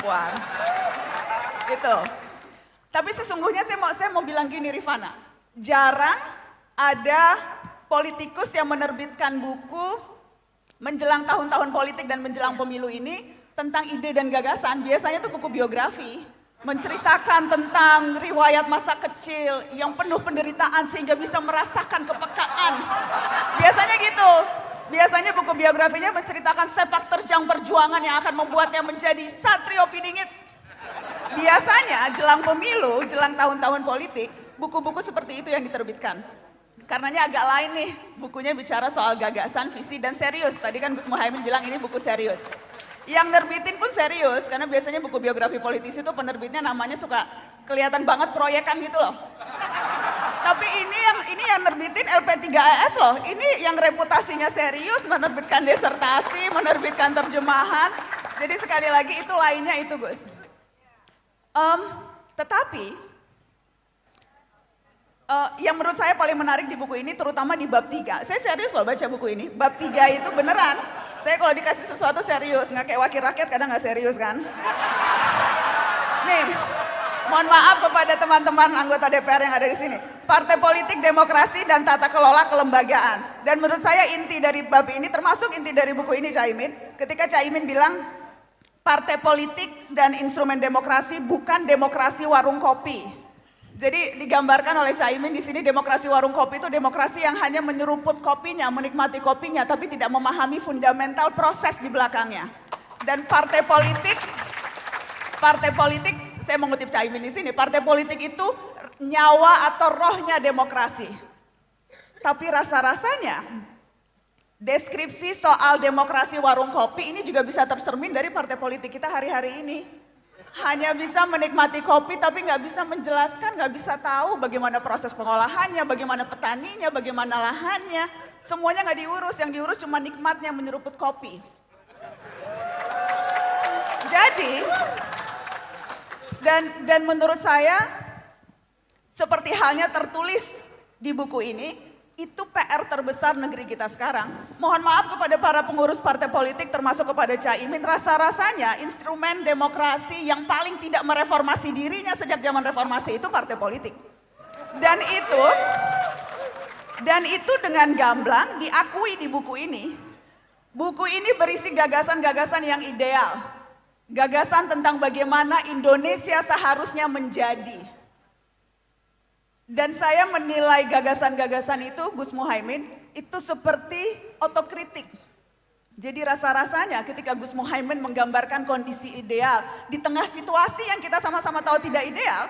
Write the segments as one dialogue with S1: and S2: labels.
S1: perempuan. Gitu. Tapi sesungguhnya saya mau bilang gini Rifana, jarang ada politikus yang menerbitkan buku menjelang tahun-tahun politik dan menjelang pemilu ini tentang ide dan gagasan. Biasanya itu buku biografi, menceritakan tentang riwayat masa kecil yang penuh penderitaan sehingga bisa merasakan kepekaan. Biasanya gitu. Biasanya buku biografinya menceritakan sepak terjang perjuangan yang akan membuatnya menjadi satrio piningit. Biasanya jelang pemilu, jelang tahun-tahun politik, buku-buku seperti itu yang diterbitkan. Karenanya agak lain nih, bukunya bicara soal gagasan, visi, dan serius. Tadi kan Gus Muhaimin bilang ini buku serius. Yang nerbitin pun serius, karena biasanya buku biografi politisi itu penerbitnya namanya suka kelihatan banget proyekan gitu loh. Tapi ini yang nerbitin LP3ES loh, ini yang reputasinya serius, menerbitkan disertasi, menerbitkan terjemahan. Jadi sekali lagi itu lainnya itu Gus. Tetapi yang menurut saya paling menarik di buku ini terutama di bab 3. Saya serius loh baca buku ini. Bab 3 itu beneran. Saya kalau dikasih sesuatu serius, nggak kayak wakil rakyat kadang nggak serius kan. Nih, mohon maaf kepada teman-teman anggota DPR yang ada di sini. Partai politik, demokrasi, dan tata kelola kelembagaan. Dan menurut saya inti dari bab ini, termasuk inti dari buku ini Caimin, ketika Caimin bilang partai politik dan instrumen demokrasi bukan demokrasi warung kopi. Jadi digambarkan oleh Caimin di sini demokrasi warung kopi itu demokrasi yang hanya menyeruput kopinya, menikmati kopinya, tapi tidak memahami fundamental proses di belakangnya. Dan partai politik, saya mengutip Caimin di sini, partai politik itu nyawa atau rohnya demokrasi. Tapi rasa-rasanya deskripsi soal demokrasi warung kopi ini juga bisa tercermin dari partai politik kita hari-hari ini. Hanya bisa menikmati kopi tapi nggak bisa menjelaskan, nggak bisa tahu bagaimana proses pengolahannya, bagaimana petaninya, bagaimana lahannya. Semuanya nggak diurus, yang diurus cuma nikmatnya menyeruput kopi. Jadi, dan menurut saya seperti halnya tertulis di buku ini, itu PR terbesar negeri kita sekarang. Mohon maaf kepada para pengurus partai politik termasuk kepada Caimin, rasa-rasanya instrumen demokrasi yang paling tidak mereformasi dirinya sejak zaman reformasi itu partai politik. Dan itu dengan gamblang diakui di buku ini. Buku ini berisi gagasan-gagasan yang ideal. Gagasan tentang bagaimana Indonesia seharusnya menjadi. Dan saya menilai gagasan-gagasan itu, Gus Muhaimin, itu seperti otokritik. Jadi rasa-rasanya ketika Gus Muhaimin menggambarkan kondisi ideal, di tengah situasi yang kita sama-sama tahu tidak ideal,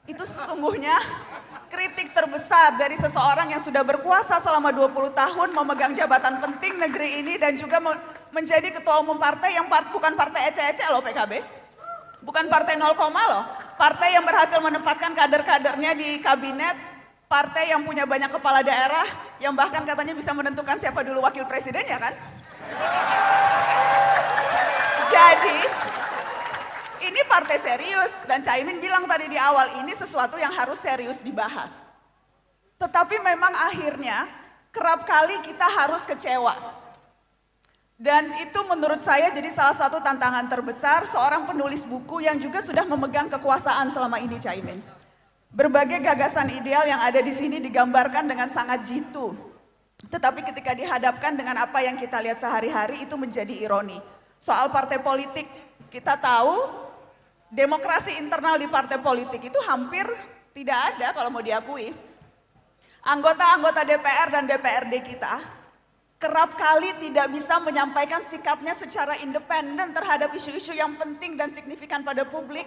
S1: itu sesungguhnya kritik terbesar dari seseorang yang sudah berkuasa selama 20 tahun, memegang jabatan penting negeri ini, dan juga menjadi ketua umum partai yang bukan partai ece-ece loh PKB. Bukan partai 0, loh, partai yang berhasil menempatkan kader-kadernya di kabinet, partai yang punya banyak kepala daerah, yang bahkan katanya bisa menentukan siapa dulu wakil presidennya kan. Jadi, ini partai serius, dan Caimin bilang tadi di awal, ini sesuatu yang harus serius dibahas. Tetapi memang akhirnya, kerap kali kita harus kecewa. Dan itu menurut saya jadi salah satu tantangan terbesar seorang penulis buku yang juga sudah memegang kekuasaan selama ini Caimin. Berbagai gagasan ideal yang ada di sini digambarkan dengan sangat jitu. Tetapi ketika dihadapkan dengan apa yang kita lihat sehari-hari itu menjadi ironi. Soal partai politik, kita tahu demokrasi internal di partai politik itu hampir tidak ada kalau mau diakui. Anggota-anggota DPR dan DPRD kita kerap kali tidak bisa menyampaikan sikapnya secara independen terhadap isu-isu yang penting dan signifikan pada publik.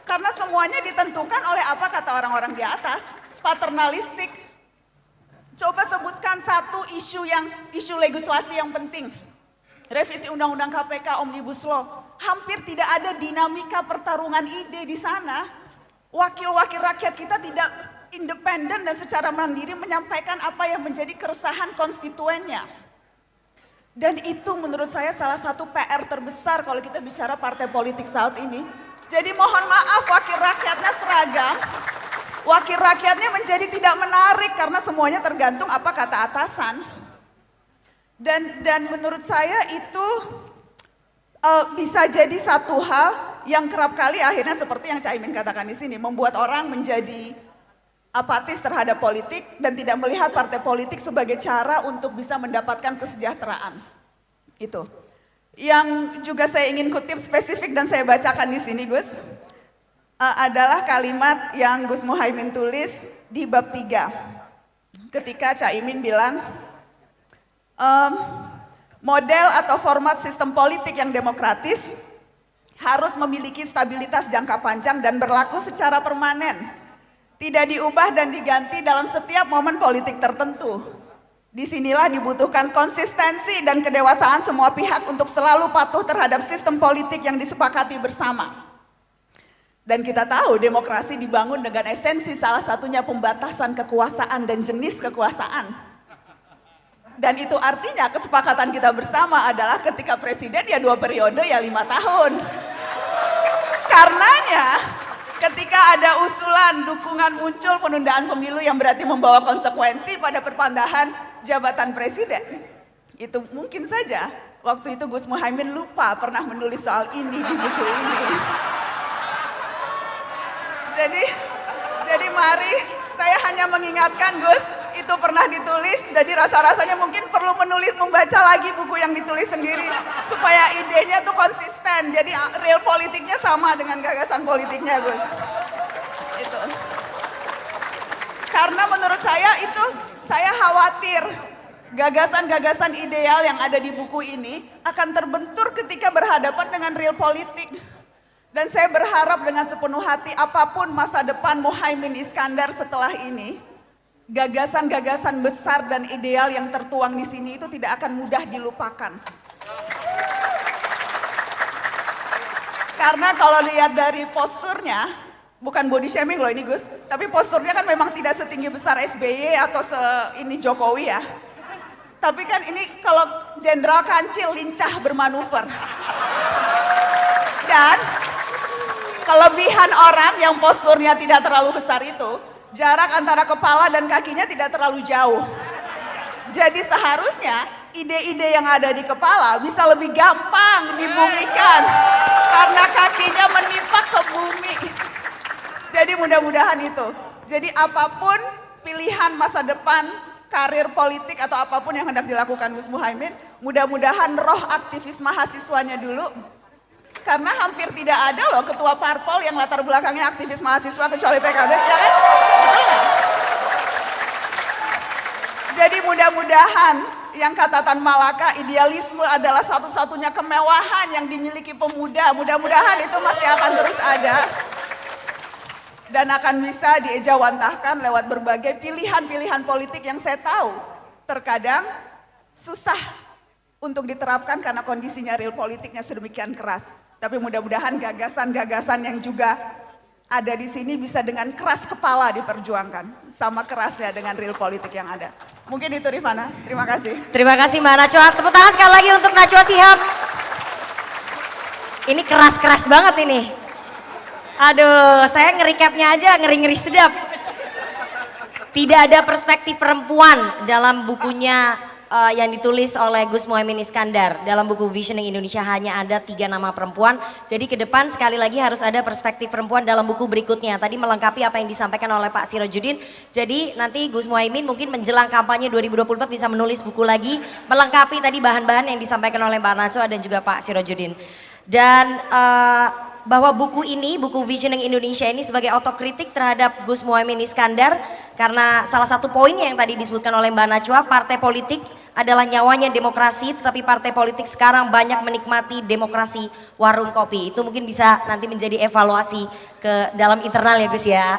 S1: Karena semuanya ditentukan oleh apa kata orang-orang di atas, paternalistik. Coba sebutkan satu isu legislasi yang penting. Revisi Undang-Undang KPK, Omnibus Law. Hampir tidak ada dinamika pertarungan ide di sana. Wakil-wakil rakyat kita tidak independen dan secara mandiri menyampaikan apa yang menjadi keresahan konstituennya. Dan itu menurut saya salah satu PR terbesar kalau kita bicara partai politik saat ini. Jadi mohon maaf wakil rakyatnya seragam, wakil rakyatnya menjadi tidak menarik karena semuanya tergantung apa kata atasan. Dan menurut saya itu bisa jadi satu hal yang kerap kali akhirnya seperti yang Caimin katakan di sini, membuat orang menjadi apatis terhadap politik dan tidak melihat partai politik sebagai cara untuk bisa mendapatkan kesejahteraan. Itu. Yang juga saya ingin kutip spesifik dan saya bacakan di sini, Gus, adalah kalimat yang Gus Muhaimin tulis di bab 3. Ketika Caimin bilang, model atau format sistem politik yang demokratis harus memiliki stabilitas jangka panjang dan berlaku secara permanen. Tidak diubah dan diganti dalam setiap momen politik tertentu. Disinilah dibutuhkan konsistensi dan kedewasaan semua pihak untuk selalu patuh terhadap sistem politik yang disepakati bersama. Dan kita tahu demokrasi dibangun dengan esensi salah satunya pembatasan kekuasaan dan jenis kekuasaan. Dan itu artinya kesepakatan kita bersama adalah ketika presiden ya 2 periode ya 5 tahun. Karenanya ketika ada usulan dukungan muncul penundaan pemilu yang berarti membawa konsekuensi pada perpandahan jabatan presiden. Itu mungkin saja waktu itu Gus Muhaimin lupa pernah menulis soal ini di buku ini. Jadi mari saya hanya mengingatkan Gus, itu pernah ditulis, jadi rasa-rasanya mungkin perlu membaca lagi buku yang ditulis sendiri supaya idenya tuh konsisten. Jadi real politiknya sama dengan gagasan politiknya, Gus. Itu. Karena menurut saya itu, saya khawatir gagasan-gagasan ideal yang ada di buku ini akan terbentur ketika berhadapan dengan real politik. Dan saya berharap dengan sepenuh hati apapun masa depan Muhaimin Iskandar setelah ini, gagasan-gagasan besar dan ideal yang tertuang di sini itu tidak akan mudah dilupakan. Karena kalau lihat dari posturnya, bukan body shaming loh ini Gus, tapi posturnya kan memang tidak setinggi besar SBY atau ini Jokowi ya. Tapi kan ini kalau Jenderal Kancil lincah bermanuver. Dan kelebihan orang yang posturnya tidak terlalu besar itu, jarak antara kepala dan kakinya tidak terlalu jauh. Jadi seharusnya ide-ide yang ada di kepala bisa lebih gampang dibumikan karena kakinya menipak ke bumi. Jadi mudah-mudahan itu. Jadi apapun pilihan masa depan, karir politik atau apapun yang hendak dilakukan Gus Muhaimin, mudah-mudahan roh aktivis mahasiswanya dulu. Karena hampir tidak ada loh ketua parpol yang latar belakangnya aktivis mahasiswa kecuali PKB, ya kan? Jadi mudah-mudahan yang kata Tan Malaka, idealisme adalah satu-satunya kemewahan yang dimiliki pemuda. Mudah-mudahan itu masih akan terus ada. Dan akan bisa diejawantahkan lewat berbagai pilihan-pilihan politik yang saya tahu terkadang susah untuk diterapkan karena kondisinya real politiknya sedemikian keras. Tapi mudah-mudahan gagasan-gagasan yang juga ada di sini bisa dengan keras kepala diperjuangkan. Sama kerasnya dengan real politik yang ada. Mungkin itu Rifana, terima kasih.
S2: Terima kasih Mbak Najwa, tepuk tangan sekali lagi untuk Najwa Shihab. Ini keras-keras banget ini. Aduh, saya nge-recapnya aja ngeri-ngeri sedap. Tidak ada perspektif perempuan dalam bukunya yang ditulis oleh Gus Muhaimin Iskandar. Dalam buku Visioning Indonesia hanya ada 3 nama perempuan. Jadi ke depan sekali lagi harus ada perspektif perempuan dalam buku berikutnya. Tadi melengkapi apa yang disampaikan oleh Pak Sirojudin. Jadi nanti Gus Muhaimin mungkin menjelang kampanye 2024 bisa menulis buku lagi. Melengkapi tadi bahan-bahan yang disampaikan oleh Mbak Najwa dan juga Pak Sirojudin. Dan bahwa buku ini, buku Visioning Indonesia ini sebagai otokritik terhadap Gus Muhaimin Iskandar. Karena salah satu poinnya yang tadi disebutkan oleh Mbak Najwa, partai politik adalah nyawanya demokrasi, tetapi partai politik sekarang banyak menikmati demokrasi warung kopi. Itu mungkin bisa nanti menjadi evaluasi ke dalam internal ya Gus ya.